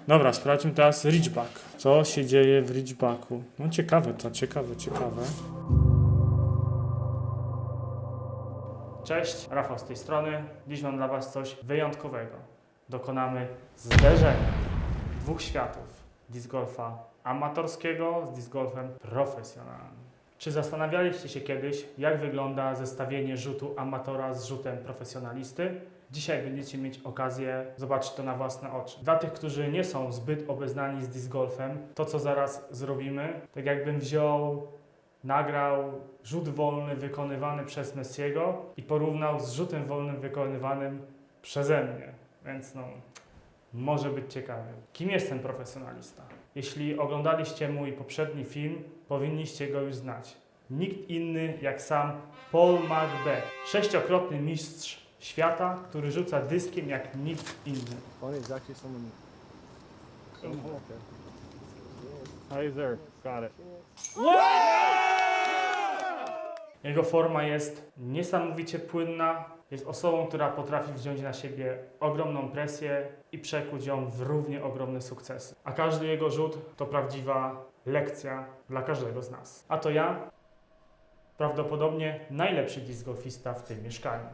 Dobra, sprawdźmy teraz reachback. Co się dzieje w reachbacku? No ciekawe to, ciekawe. Cześć, Rafał z tej strony. Dziś mam dla Was coś wyjątkowego. Dokonamy zderzenia dwóch światów disc golfa amatorskiego z disc golfem profesjonalnym. Czy zastanawialiście się kiedyś, jak wygląda zestawienie rzutu amatora z rzutem profesjonalisty? Dzisiaj będziecie mieć okazję zobaczyć to na własne oczy. Dla tych, którzy nie są zbyt obeznani z disc golfem, to co zaraz zrobimy, tak jakbym nagrał rzut wolny wykonywany przez Messiego i porównał z rzutem wolnym wykonywanym przeze mnie. Więc może być ciekawy. Kim jest ten profesjonalista? Jeśli oglądaliście mój poprzedni film, powinniście go już znać. Nikt inny jak sam Paul McBeth, 6-krotny mistrz świata, który rzuca dyskiem jak nikt inny. Funny is actually someone. Hi there, got it. Jego forma jest niesamowicie płynna. Jest osobą, która potrafi wziąć na siebie ogromną presję i przekuć ją w równie ogromne sukcesy. A każdy jego rzut to prawdziwa lekcja dla każdego z nas. A to ja, prawdopodobnie najlepszy disc golfista w tym mieszkaniu.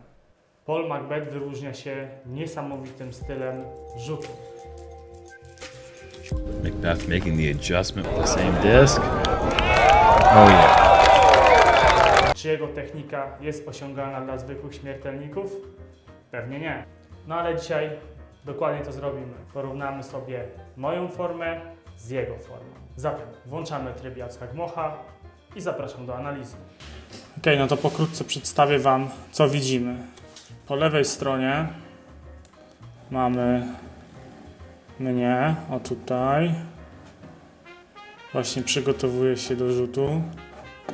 Paul McBeth wyróżnia się niesamowitym stylem rzutu. McBeth making the adjustment with the same disc. Oh yeah. Czy jego technika jest osiągalna dla zwykłych śmiertelników? Pewnie nie. No ale dzisiaj dokładnie to zrobimy. Porównamy sobie moją formę z jego formą. Zatem włączamy tryb Jacka Gmocha i zapraszam do analizy. Ok, no to pokrótce przedstawię Wam, co widzimy. Po lewej stronie mamy mnie, o tutaj. Właśnie przygotowuję się do rzutu.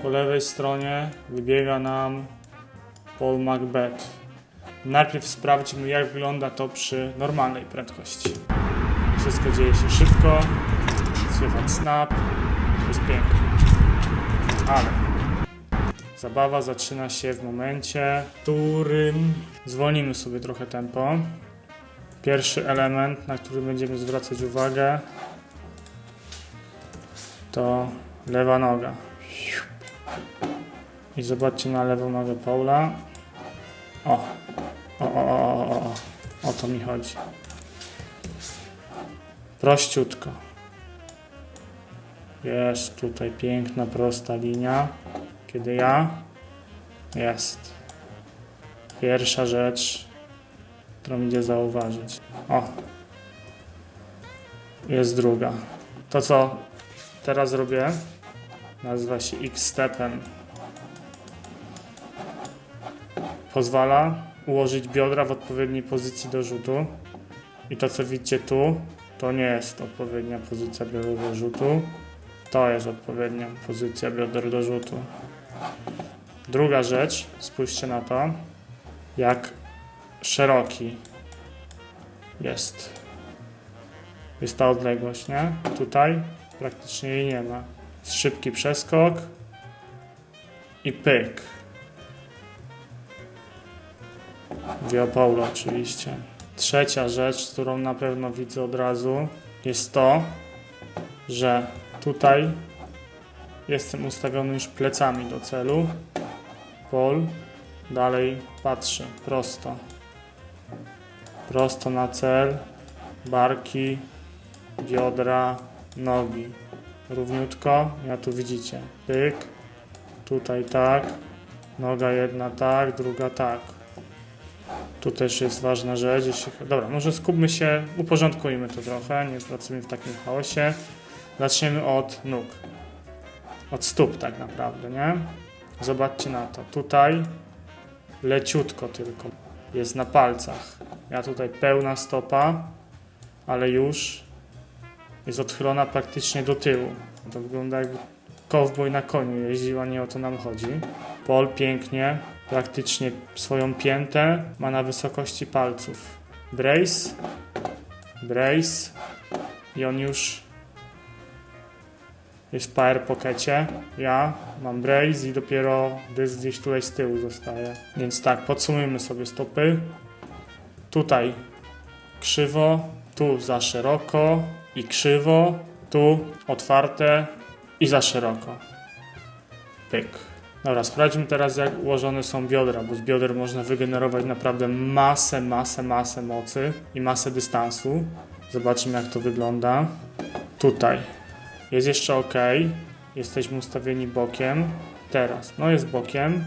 Po lewej stronie wybiega nam Paul McBeth. Najpierw sprawdźmy, jak wygląda to przy normalnej prędkości. Wszystko dzieje się szybko, słychać snap, jest pięknie. Ale zabawa zaczyna się w momencie, w którym zwolnimy sobie trochę tempo. Pierwszy element, na który będziemy zwracać uwagę, to lewa noga. I zobaczcie na lewą nogę Paula. O to mi chodzi. Prościutko. Jest tutaj piękna, prosta linia. Kiedy jest. Pierwsza rzecz, którą idzie zauważyć. Jest druga. To, co teraz robię, nazywa się X-stepem. Pozwala ułożyć biodra w odpowiedniej pozycji do rzutu. I to, co widzicie tu, to nie jest odpowiednia pozycja bioder do rzutu. To jest odpowiednia pozycja bioder do rzutu. Druga rzecz, spójrzcie na to, jak szeroki jest ta odległość, nie? Tutaj praktycznie jej nie ma. Jest szybki przeskok i pyk. Mówię o Paulu oczywiście. Trzecia rzecz, którą na pewno widzę od razu, jest to, że tutaj jestem ustawiony już plecami do celu. Paul dalej patrzy prosto. Prosto na cel, barki, biodra, nogi. Równiutko, ja tu widzicie. Pyk, tutaj tak, noga jedna tak, druga tak. Tu też jest ważna rzecz. Dobra, może skupmy się, uporządkujmy to trochę, nie pracujmy w takim chaosie. Zaczniemy od nóg. Od stóp tak naprawdę, nie? Zobaczcie na to. Tutaj leciutko tylko. Jest na palcach. Ja tutaj pełna stopa, ale już jest odchylona praktycznie do tyłu. To wygląda jak kowboj na koniu jeździł, a nie o to nam chodzi. Paul pięknie, praktycznie swoją piętę ma na wysokości palców. Brace i on już jest w power pockecie. Ja mam brace i dopiero dysk gdzieś tutaj z tyłu zostaje. Więc tak, podsumujmy sobie stopy. Tutaj krzywo, tu za szeroko i krzywo, tu otwarte i za szeroko. Pyk. Dobra, sprawdźmy teraz, jak ułożone są biodra, bo z bioder można wygenerować naprawdę masę mocy i masę dystansu. Zobaczymy, jak to wygląda. Tutaj jest jeszcze ok. Jesteśmy ustawieni bokiem. Teraz, no jest bokiem,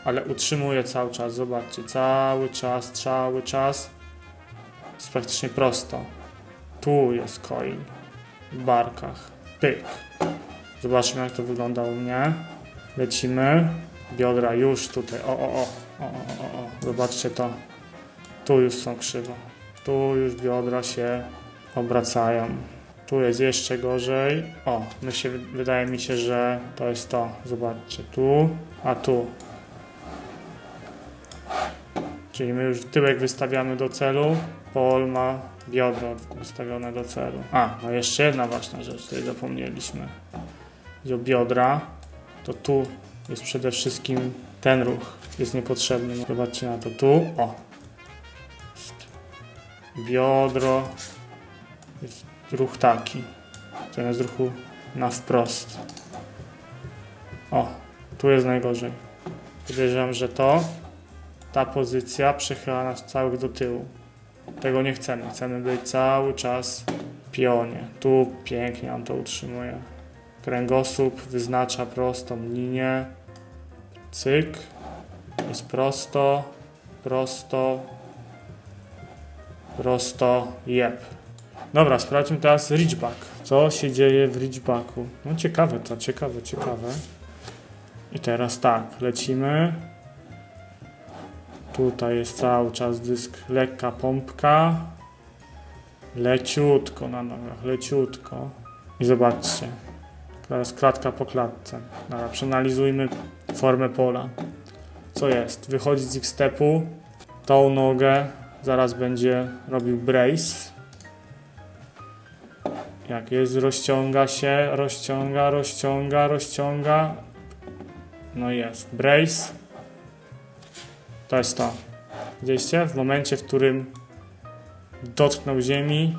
ale utrzymuje cały czas. Zobaczcie, cały czas. Jest praktycznie prosto. Tu jest coil w barkach. Pyk. Zobaczmy, jak to wygląda u mnie. Lecimy. Biodra już tutaj. O. Zobaczcie to. Tu już są krzywo. Tu już biodra się obracają. Tu jest jeszcze gorzej. O, wydaje mi się, że to jest to. Zobaczcie, tu, a tu. Czyli my już tyłek wystawiamy do celu. Paul ma biodro wystawione do celu. A, no jeszcze jedna ważna rzecz, tutaj zapomnieliśmy. Chodzi o biodra, to tu jest przede wszystkim ten ruch. Jest niepotrzebny. Zobaczcie na to. Tu, o. Biodro. Jest ruch taki. Zamiast ruchu na wprost. O, tu jest najgorzej. Podejrzewam, że ta pozycja przechyla nas całych do tyłu. Tego nie chcemy. Chcemy być cały czas w pionie. Tu pięknie nam to utrzymuje. Kręgosłup wyznacza prostą linię. Cyk. Jest prosto. Jep. Dobra, sprawdźmy teraz reachback. Co się dzieje w reachbacku? No ciekawe. I teraz tak, lecimy. Tutaj jest cały czas dysk, lekka pompka. Leciutko na nogach, leciutko. I zobaczcie, teraz klatka po klatce. Dobra, przeanalizujmy formę Paula. Co jest? Wychodzi z X-stepu, tą nogę zaraz będzie robił brace. Jak jest, rozciąga się, rozciąga. No jest, brace. To jest to. Widzieliście? W momencie, w którym dotknął ziemi,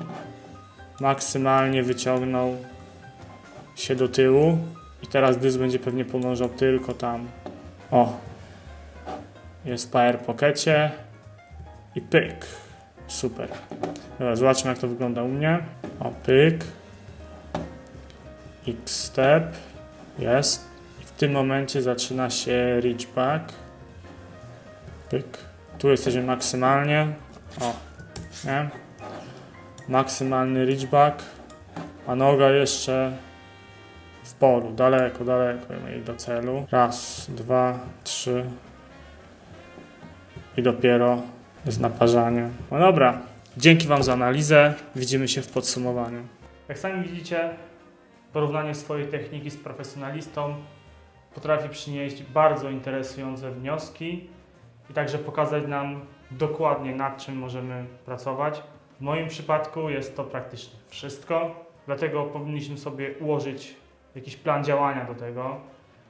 maksymalnie wyciągnął się do tyłu i teraz dysk będzie pewnie podążał tylko tam. O! Jest w power pockecie i pyk. Super. Dobra, zobaczmy, jak to wygląda u mnie. O, pyk. X-step. Jest. I w tym momencie zaczyna się reachback. Pyk. Tu jesteśmy maksymalnie. O, nie? Maksymalny reachback. A noga jeszcze w polu. Daleko do celu. Raz, 2, 3. I dopiero jest naparzanie. No dobra. Dzięki Wam za analizę. Widzimy się w podsumowaniu. Jak sami widzicie, porównanie swojej techniki z profesjonalistą potrafi przynieść bardzo interesujące wnioski i także pokazać nam dokładnie, nad czym możemy pracować. W moim przypadku jest to praktycznie wszystko, dlatego powinniśmy sobie ułożyć jakiś plan działania do tego.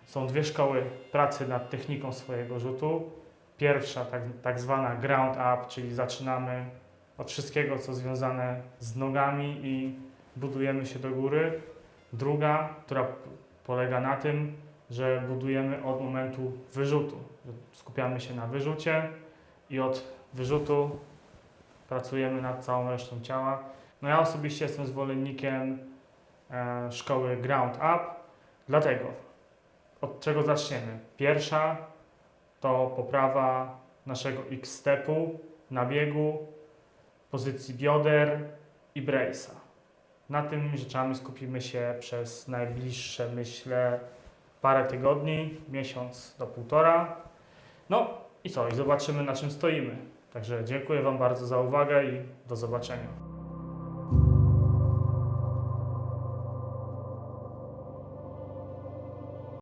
Są dwie szkoły pracy nad techniką swojego rzutu. Pierwsza, tak zwana ground up, czyli zaczynamy od wszystkiego, co związane z nogami i budujemy się do góry. Druga, która polega na tym, że budujemy od momentu wyrzutu. Skupiamy się na wyrzucie i od wyrzutu pracujemy nad całą resztą ciała. No ja osobiście jestem zwolennikiem szkoły ground up, dlatego od czego zaczniemy? Pierwsza to poprawa naszego X-stepu na biegu, pozycji bioder i brace'a. Na tymi rzeczami skupimy się przez najbliższe, myślę, parę tygodni, miesiąc do półtora. No i co? I zobaczymy, na czym stoimy. Także dziękuję Wam bardzo za uwagę i do zobaczenia.